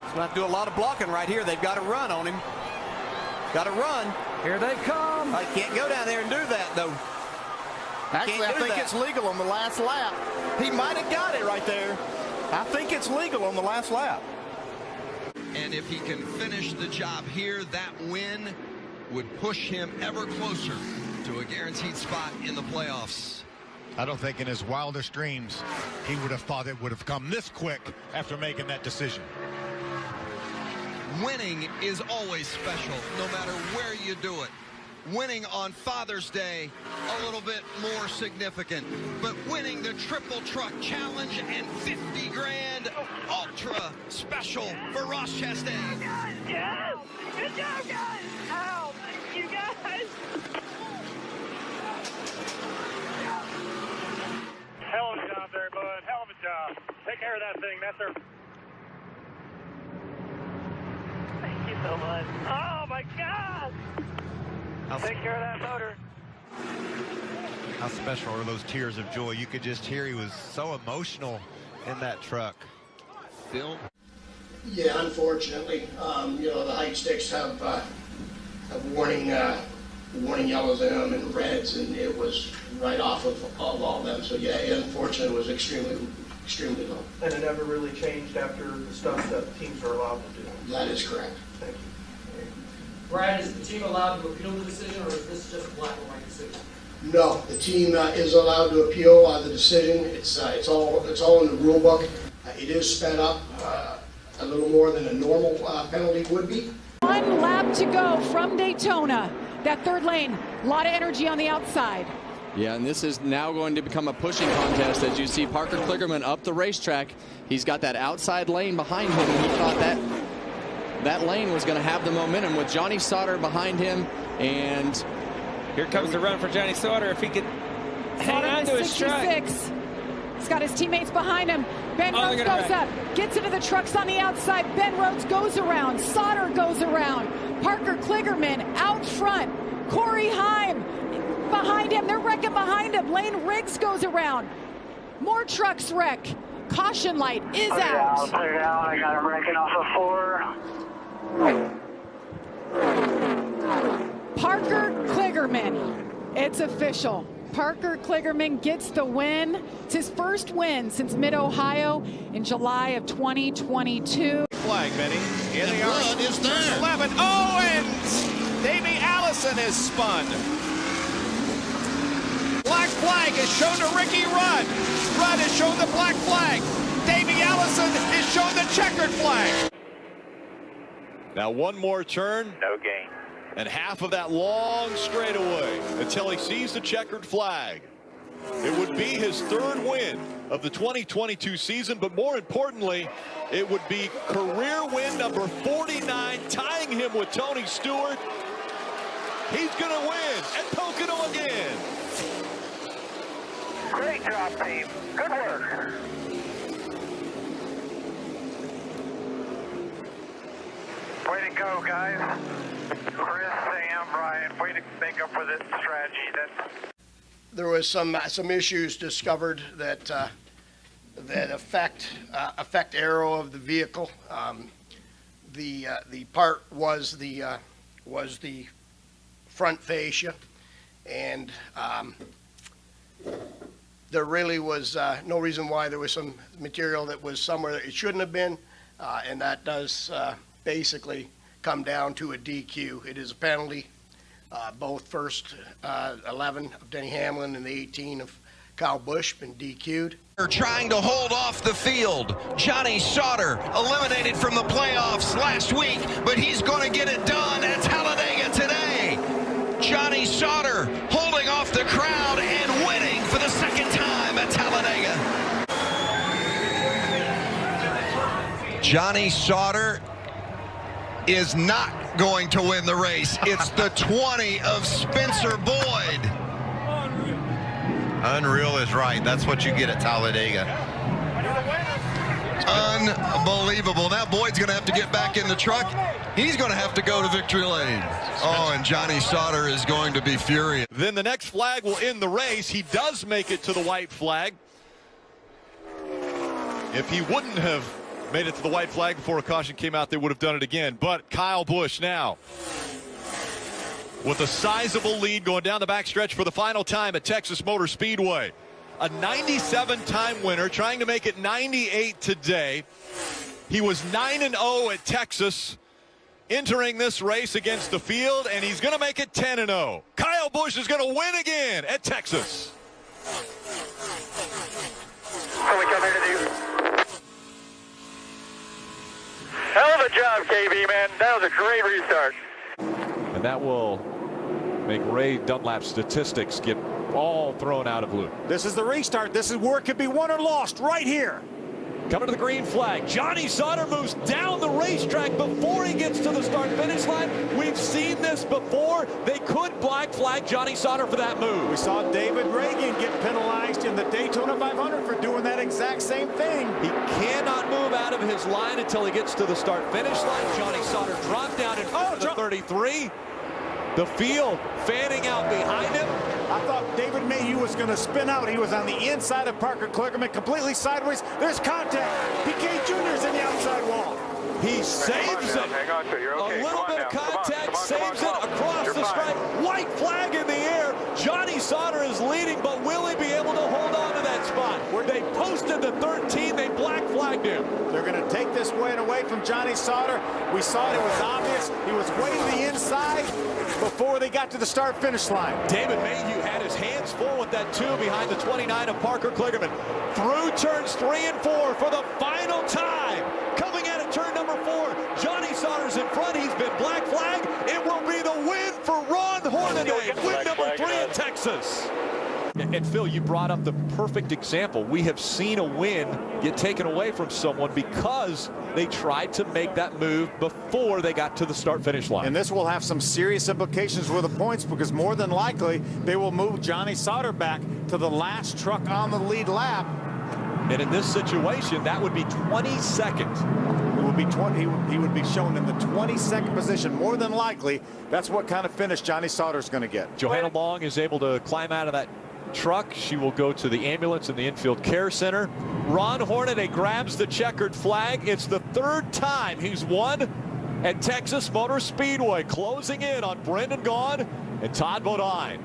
He's going to have to do a lot of blocking right here. They've got to run on him. Got to run. Here they come. I can't go down there and do that, though. Actually, I think it's legal on the last lap. He might have got it right there. I think it's legal on the last lap. And if he can finish the job here, that win would push him ever closer to a guaranteed spot in the playoffs. I don't think in his wildest dreams he would have thought it would have come this quick after making that decision. Winning is always special, no matter where you do it. Winning on Father's Day, a little bit more significant. But winning the Triple Truck Challenge and 50 grand, ultra special for Ross Chastain. Yes! Good job, guys! Ow! You guys! Hell of a job there, bud. Hell of a job. Take care of that thing. That's our... Thank you so much. Oh, my God! Take care of that motor. How special are those tears of joy? You could just hear he was so emotional in that truck. Phil? Yeah, unfortunately, you know, the height sticks have warning yellows in them and reds, and it was right off of all of them. So yeah, unfortunately, it was extremely low. And it never really changed after the stuff that teams are allowed to do. That is correct. Thank you. Brad, is the team allowed to appeal the decision, or is this just a black and white decision? No, the team is allowed to appeal the decision. It's all in the rule book. It is sped up a little more than a normal penalty would be. 1 lap to go from Daytona. That third lane, a lot of energy on the outside. Yeah, and this is now going to become a pushing contest as you see Parker Kligerman up the racetrack. He's got that outside lane behind him, and he thought that lane was going to have the momentum with Johnny Sauter behind him. And here comes the run for Johnny Sauter. If he could hang on to his truck. He's got his teammates behind him. Ben Rhodes goes up, gets into the trucks on the outside. Ben Rhodes goes around. Sauter goes around. Parker Kligerman out front. Corey Heim behind him. They're wrecking behind him. Lane Riggs goes around. More trucks wreck. Caution light is out. Clear down. I got him wrecking off of 4. Parker Kligerman. It's official. Parker Kligerman gets the win. It's his first win since Mid-Ohio in July of 2022. Flag, Benny. Here they are. Blood is there. 11. Oh, and Davey Allison is spun. Black flag is shown to Ricky Rudd. Rudd has shown the black flag. Davey Allison is shown the checkered flag. Now one more turn. No gain. And half of that long straightaway until he sees the checkered flag. It would be his third win of the 2022 season, but more importantly, it would be career win number 49, tying him with Tony Stewart. He's going to win at Pocono again. Great job, team. Good work. Way to go, guys. Chris, Sam, Brian, way to make up for this strategy. There was some issues discovered that affect aero of the vehicle. The part was the front fascia, and there really was no reason why there was some material that was somewhere that it shouldn't have been, and that does basically come down to a DQ. It is a penalty. Both first 11 of Denny Hamlin and the 18 of Kyle Busch been DQ'd. They're trying to hold off the field. Johnny Sauter eliminated from the playoffs last week, but he's going to get it done at Talladega today. Johnny Sauter holding off the crowd and winning for the second time at Talladega. Johnny Sauter is not going to win the race. It's the 20 of Spencer Boyd. Unreal is right. That's what you get at Talladega. Unbelievable. Now Boyd's going to have to get back in the truck. He's going to have to go to victory lane. Oh, and Johnny Sauter is going to be furious. Then the next flag will end the race. He does make it to the white flag. If he wouldn't have made it to the white flag before a caution came out, they would have done it again. But Kyle Busch now with a sizable lead going down the backstretch for the final time at Texas Motor Speedway. A 97-time winner, trying to make it 98 today. He was 9-0 at Texas, entering this race against the field, and he's going to make it 10-0. Kyle Busch is going to win again at Texas. Hell of a job, KB, man. That was a great restart. And that will make Ray Dunlap's statistics get all thrown out of loop. This is the restart. This is where it could be won or lost, right here. Coming to the green flag. Johnny Sauter moves down the racetrack before he gets to the start-finish line. We've seen this before. They could black flag Johnny Sauter for that move. We saw David Reagan get penalized in the Daytona 500 for doing that exact same thing. He cannot move out of his line until he gets to the start-finish line. Johnny Sauter dropped down in front of the 33. The field fanning out behind him. I thought David Mayhew was going to spin out. He was on the inside of Parker Kligerman, completely sideways. There's contact. PK Jr.'s in the outside wall. He saves it. Hang on to it. You're okay. A little bit of contact, saves it across the stripe. White flag in the air. Johnny Sauter is leading, but will he be able to hold on to that spot? Where they posted the 13, they black flagged him. They're going to take this win away from Johnny Sauter. We saw it was obvious. He was way to the inside before they got to the start-finish line. David Mayhew had his hands full with that 2 behind the 29 of Parker Kligerman. Through turns 3 and 4 for the final time. Coming out of turn number 4, Johnny Sauter's in front. He's been black flagged. It will be the win for Ron Hornaday. Win number 3 in Texas. And Phil, you brought up the perfect example. We have seen a win get taken away from someone because they tried to make that move before they got to the start-finish line. And this will have some serious implications with the points, because more than likely they will move Johnny Sauter back to the last truck on the lead lap. And in this situation, that would be 22nd. It would be 20. He would be shown in the 22nd position. More than likely, that's what kind of finish Johnny Sauter's going to get. Johanna Long is able to climb out of that truck. She will go to the ambulance in the infield care center. Ron Hornaday grabs the checkered flag. It's the 3rd time he's won at Texas Motor Speedway, closing in on Brendan Gaughan and Todd Bodine.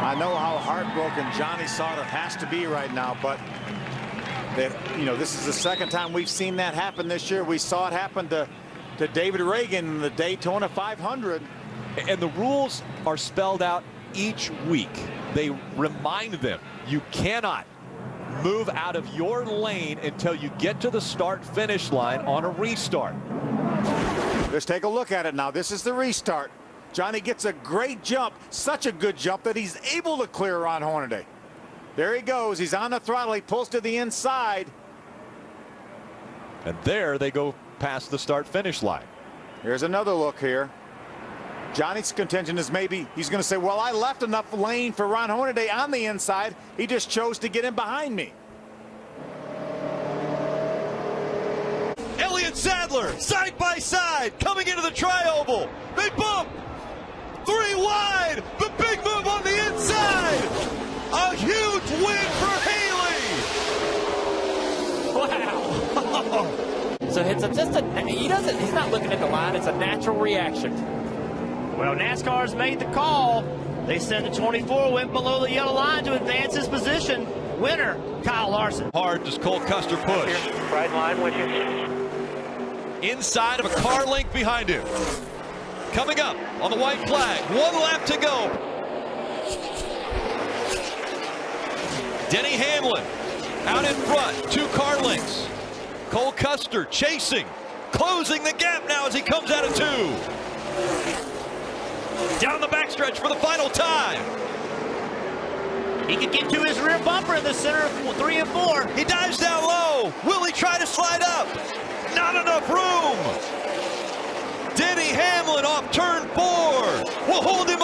I know how heartbroken Johnny Sauter has to be right now, but this is the 2nd time we've seen that happen this year. We saw it happen to David Reagan in the Daytona 500. And the rules are spelled out each week. They remind them you cannot move out of your lane until you get to the start-finish line on a restart. Let's take a look at it now. This is the restart. Johnny gets a great jump, such a good jump that he's able to clear Ron Hornaday. There he goes. He's on the throttle. He pulls to the inside. And there they go past the start-finish line. Here's another look here. Johnny's contention is maybe he's going to say, well, I left enough lane for Ron Hornaday on the inside. He just chose to get in behind me. Elliott Sadler, side by side, coming into the tri-oval. They bump. 3 wide. The big move on the inside. A huge win for Haley. Wow. So it's he's not looking at the line. It's a natural reaction. Well, NASCAR's made the call. They said the 24 went below the yellow line to advance his position. Winner, Kyle Larson. Hard does Cole Custer push. Right in line with you. Inside of a car length behind him. Coming up on the white flag. 1 lap to go. Denny Hamlin out in front. 2 car lengths. Cole Custer chasing. Closing the gap now as he comes out of 2. Down the backstretch for the final time. He could get to his rear bumper in the center of 3 and 4. He dives down low. Will he try to slide up? Not enough room. Denny Hamlin off turn 4 will hold him